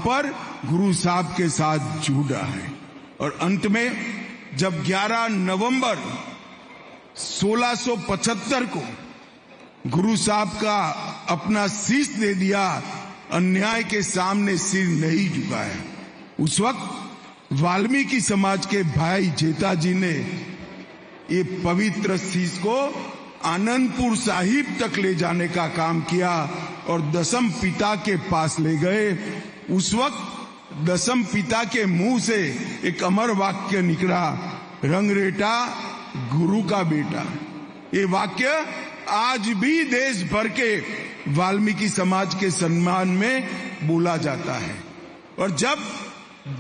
पर गुरु साहब के साथ जुड़ा है। और अंत में जब 11 नवंबर 1675 को गुरु साहब का अपना शीश दे दिया, अन्याय के सामने सिर नहीं झुकाया, उस वक्त वाल्मीकि समाज के भाई जेठा जी ने ये पवित्र शीश को आनंदपुर साहिब तक ले जाने का काम किया और दसम पिता के पास ले गए। उस वक्त दसम पिता के मुंह से एक अमर वाक्य निकला, रंगरेटा गुरु का बेटा। ये वाक्य आज भी देश भर के वाल्मीकि समाज के सम्मान में बोला जाता है। और जब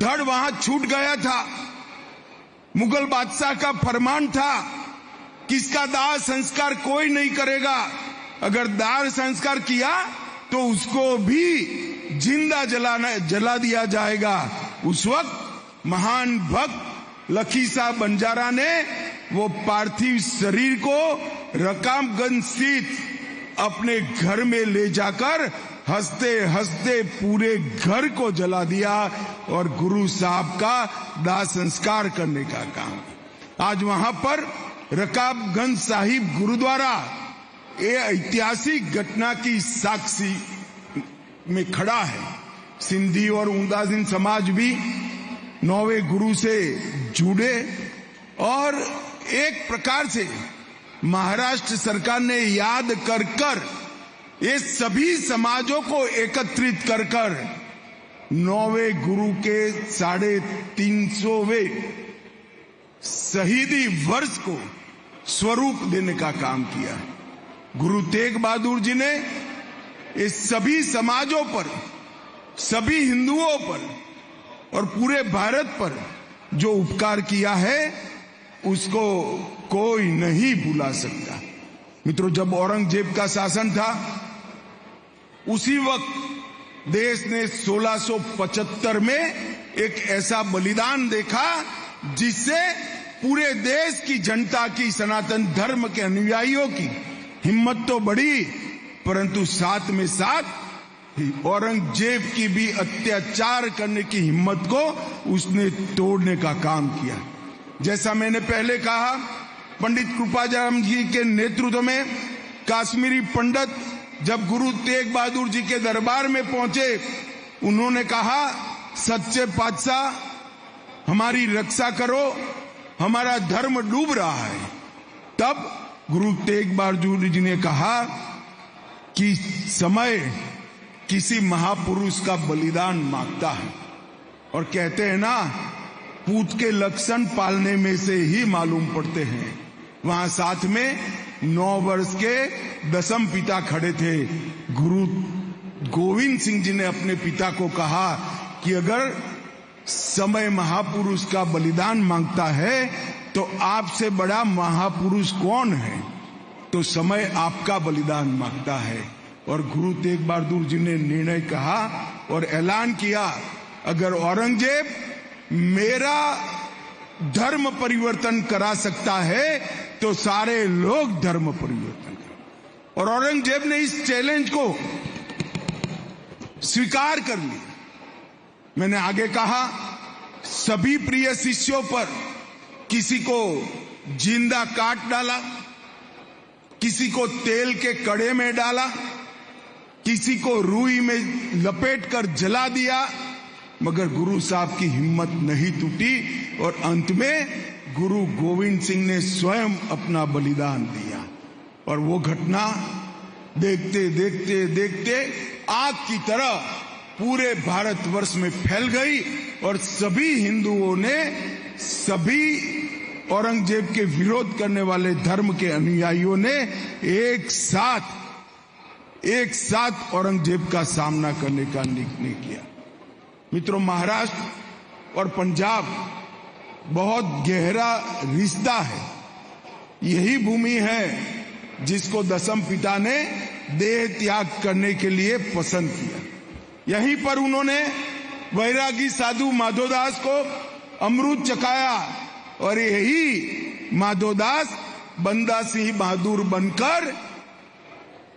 धड़ वहां छूट गया था, मुगल बादशाह का फरमान था किसका दाह संस्कार कोई नहीं करेगा, अगर दाह संस्कार किया तो उसको भी जिंदा जला दिया जाएगा। उस वक्त महान भक्त लखीसा बंजारा ने वो पार्थिव शरीर को रकाबगंज स्थित अपने घर में ले जाकर हंसते हंसते पूरे घर को जला दिया और गुरु साहब का दाह संस्कार करने का काम। आज वहां पर रकाबगंज साहिब गुरुद्वारा ये ऐतिहासिक घटना की साक्षी में खड़ा है। सिंधी और उदासीन समाज भी 9वें गुरु से जुड़े और एक प्रकार से महाराष्ट्र सरकार ने याद कर कर ये सभी समाजों को एकत्रित कर कर 9वें गुरु के 350वें शहीदी वर्ष को स्वरूप देने का काम किया। गुरु तेग बहादुर जी ने इस सभी समाजों पर, सभी हिंदुओं पर और पूरे भारत पर जो उपकार किया है उसको कोई नहीं भुला सकता। मित्रों, जब औरंगजेब का शासन था उसी वक्त देश ने 1675 में एक ऐसा बलिदान देखा जिससे पूरे देश की जनता की, सनातन धर्म के अनुयायियों की हिम्मत तो बढ़ी, परंतु साथ में साथ औरंगजेब की भी अत्याचार करने की हिम्मत को उसने तोड़ने का काम किया। जैसा मैंने पहले कहा, पंडित कृपाचार्य जी के नेतृत्व में काश्मीरी पंडित जब गुरु तेग बहादुर जी के दरबार में पहुंचे, उन्होंने कहा, सच्चे पातशाह हमारी रक्षा करो, हमारा धर्म डूब रहा है। तब गुरु तेग बहादुर जी ने कहा कि समय किसी महापुरुष का बलिदान मांगता है, और कहते हैं ना, पूत के लक्षण पालने में से ही मालूम पड़ते हैं। वहां साथ में 9 वर्ष के दसम पिता खड़े थे। गुरु गोविंद सिंह जी ने अपने पिता को कहा कि अगर समय महापुरुष का बलिदान मांगता है तो आपसे बड़ा महापुरुष कौन है? तो समय आपका बलिदान मांगता है। और गुरु तेग बहादुर जी ने निर्णय कहा और ऐलान किया, अगर औरंगजेब मेरा धर्म परिवर्तन करा सकता है तो सारे लोग धर्म परिवर्तन करें। और औरंगजेब ने इस चैलेंज को स्वीकार कर लिया। मैंने आगे कहा, सभी प्रिय शिष्यों पर किसी को जिंदा काट डाला, किसी को तेल के कड़े में डाला, किसी को रुई में लपेटकर जला दिया, मगर गुरु साहब की हिम्मत नहीं टूटी और अंत में गुरु गोविंद सिंह ने स्वयं अपना बलिदान दिया। और वो घटना देखते देखते देखते आग की तरह पूरे भारतवर्ष में फैल गई और सभी हिंदुओं ने, सभी औरंगजेब के विरोध करने वाले धर्म के अनुयायियों ने एक साथ औरंगजेब का सामना करने का निर्णय किया। मित्रों, महाराष्ट्र और पंजाब बहुत गहरा रिश्ता है। यही भूमि है जिसको दसम पिता ने देह त्याग करने के लिए पसंद किया। यहीं पर उन्होंने वैरागी साधु माधोदास को अमृत चखाया और यही माधोदास बंदा सिंह बहादुर बनकर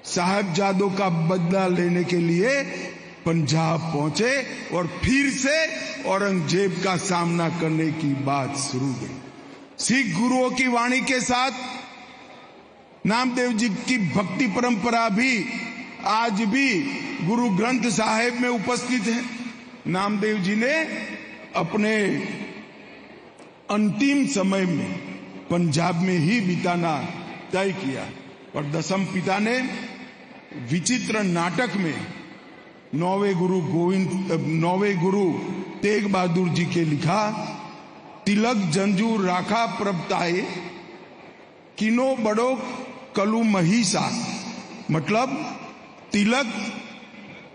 साहिबजादों का बदला लेने के लिए पंजाब पहुंचे और फिर से औरंगजेब का सामना करने की बात शुरू हुई। सिख गुरुओं की वाणी के साथ नामदेव जी की भक्ति परंपरा भी आज भी गुरु ग्रंथ साहिब में उपस्थित है। नामदेव जी ने अपने अंतिम समय में पंजाब में ही बिताना तय किया और दसम पिता ने विचित्र नाटक में नौवे गुरु तेग बहादुर जी के लिखा तिलक जंजू राखा प्रभताए किनो बड़ो कलु महिषा, मतलब तिलक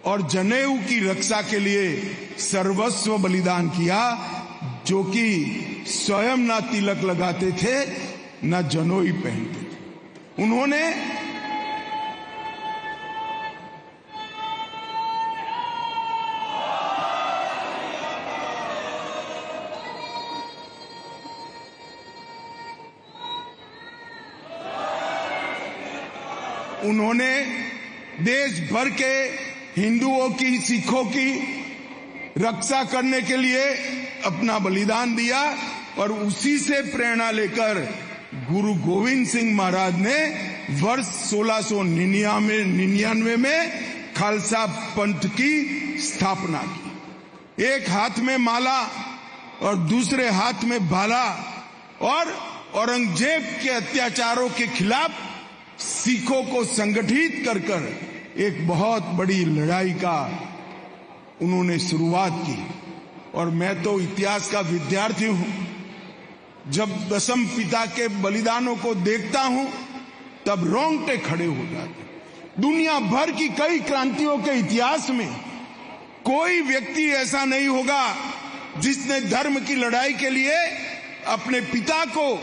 और जनेऊ की रक्षा के लिए सर्वस्व बलिदान किया, जो कि स्वयं ना तिलक लगाते थे ना जनेऊ पहनते थे। उन्होंने देश भर के हिंदुओं की, सिखों की रक्षा करने के लिए अपना बलिदान दिया और उसी से प्रेरणा लेकर गुरु गोविंद सिंह महाराज ने वर्ष 1699 में खालसा पंथ की स्थापना की। एक हाथ में माला और दूसरे हाथ में भाला और औरंगजेब के अत्याचारों के खिलाफ सिखों को संगठित कर एक बहुत बड़ी लड़ाई का उन्होंने शुरुआत की। और मैं तो इतिहास का विद्यार्थी हूं, जब दसम पिता के बलिदानों को देखता हूं तब रोंगटे खड़े हो जाते। दुनिया भर की कई क्रांतियों के इतिहास में कोई व्यक्ति ऐसा नहीं होगा जिसने धर्म की लड़ाई के लिए अपने पिता को,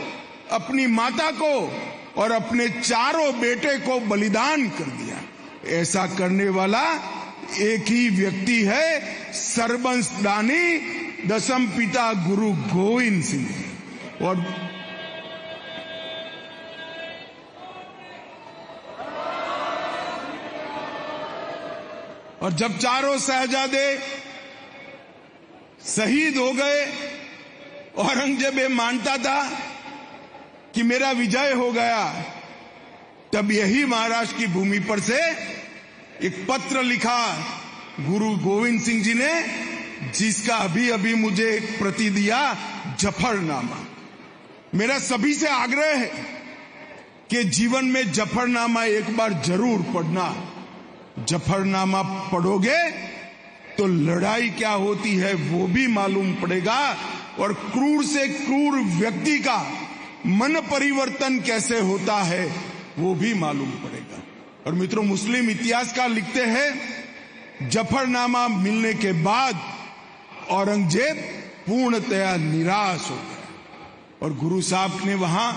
अपनी माता को और अपने चारों बेटे को बलिदान कर दिया। ऐसा करने वाला एक ही व्यक्ति है, सर्वंशदानी दसम पिता गुरु गोविंद सिंह। और जब चारों शहजादे शहीद हो गए, औरंगजेब मानता था कि मेरा विजय हो गया, तब यही महाराष्ट्र की भूमि पर से एक पत्र लिखा गुरु गोविंद सिंह जी ने, जिसका अभी अभी मुझे एक प्रति दिया, जफरनामा। मेरा सभी से आग्रह है कि जीवन में जफरनामा एक बार जरूर पढ़ना। जफरनामा पढ़ोगे तो लड़ाई क्या होती है वो भी मालूम पड़ेगा और क्रूर से क्रूर व्यक्ति का मन परिवर्तन कैसे होता है वो भी मालूम पड़ेगा। और मित्रों, मुस्लिम इतिहासकार लिखते हैं जफरनामा मिलने के बाद औरंगजेब पूर्णतया निराश हो गया और गुरु साहब ने वहां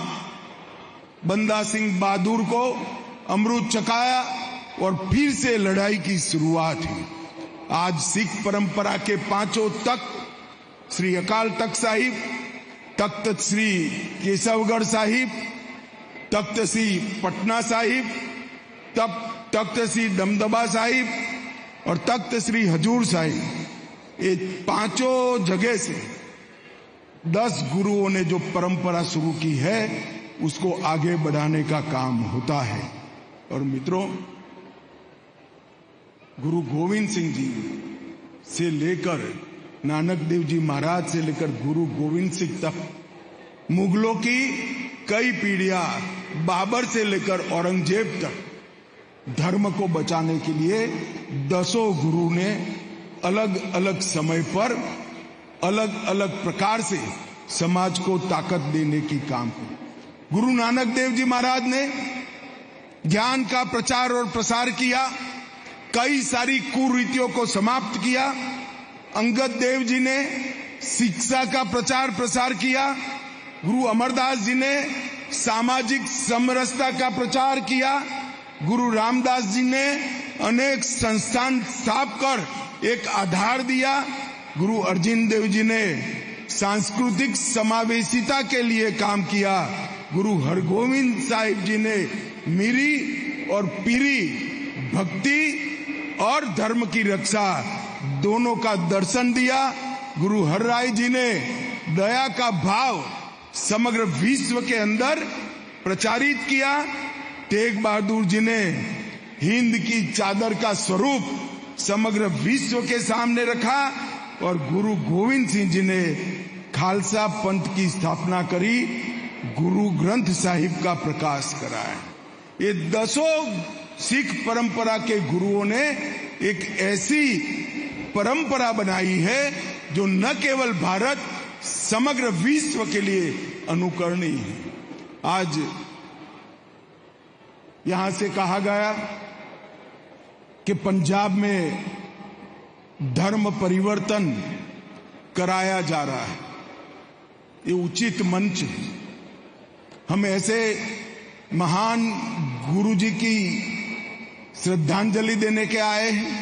बंदा सिंह बहादुर को अमृत चखाया और फिर से लड़ाई की शुरुआत हुई। आज सिख परंपरा के पांचों तख्त, श्री अकाल तख्त साहिब, तख्त श्री केशवगढ़ साहिब, तख्त श्री पटना साहिब, तख्त श्री दमदमा साहिब और तख्त श्री हजूर साहिब, ये पांचों जगह से 10 गुरुओं ने जो परंपरा शुरू की है उसको आगे बढ़ाने का काम होता है। और मित्रों, गुरु गोविंद सिंह जी से लेकर नानक देव जी महाराज से लेकर गुरु गोविंद सिंह तक मुगलों की कई पीढ़ियां, बाबर से लेकर औरंगजेब तक धर्म को बचाने के लिए 10 गुरु ने अलग अलग समय पर अलग अलग प्रकार से समाज को ताकत देने की काम की। गुरु नानक देव जी महाराज ने ज्ञान का प्रचार और प्रसार किया, कई सारी कुरीतियों को समाप्त किया। अंगद देव जी ने शिक्षा का प्रचार प्रसार किया। गुरु अमरदास जी ने सामाजिक समरसता का प्रचार किया। गुरु रामदास जी ने अनेक संस्थान स्थापित कर एक आधार दिया। गुरु अर्जुन देव जी ने सांस्कृतिक समावेशिता के लिए काम किया। गुरु हरगोविंद साहिब जी ने मीरी और पीरी भक्ति और धर्म की रक्षा दोनों का दर्शन दिया। गुरु हरराय जी ने दया का भाव समग्र विश्व के अंदर प्रचारित किया। तेग बहादुर जी ने हिंद की चादर का स्वरूप समग्र विश्व के सामने रखा और गुरु गोविंद सिंह जी ने खालसा पंथ की स्थापना करी, गुरु ग्रंथ साहिब का प्रकाश कराया। ये 10 सिख परंपरा के गुरुओं ने एक ऐसी परंपरा बनाई है जो न केवल भारत, समग्र विश्व के लिए अनुकरणीय है। आज यहां से कहा गया कि पंजाब में धर्म परिवर्तन कराया जा रहा है, ये उचित मंच है। हम ऐसे महान गुरु जी की श्रद्धांजलि देने के आए हैं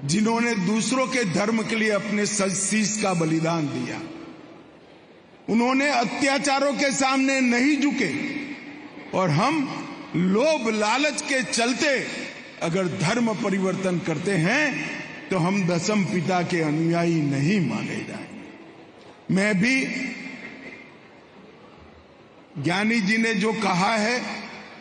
जिन्होंने दूसरों के धर्म के लिए अपने शीश का बलिदान दिया। उन्होंने अत्याचारों के सामने नहीं झुके और हम लोभ लालच के चलते अगर धर्म परिवर्तन करते हैं तो हम दशम पिता के अनुयायी नहीं माने जाएंगे। मैं भी ज्ञानी जी ने जो कहा है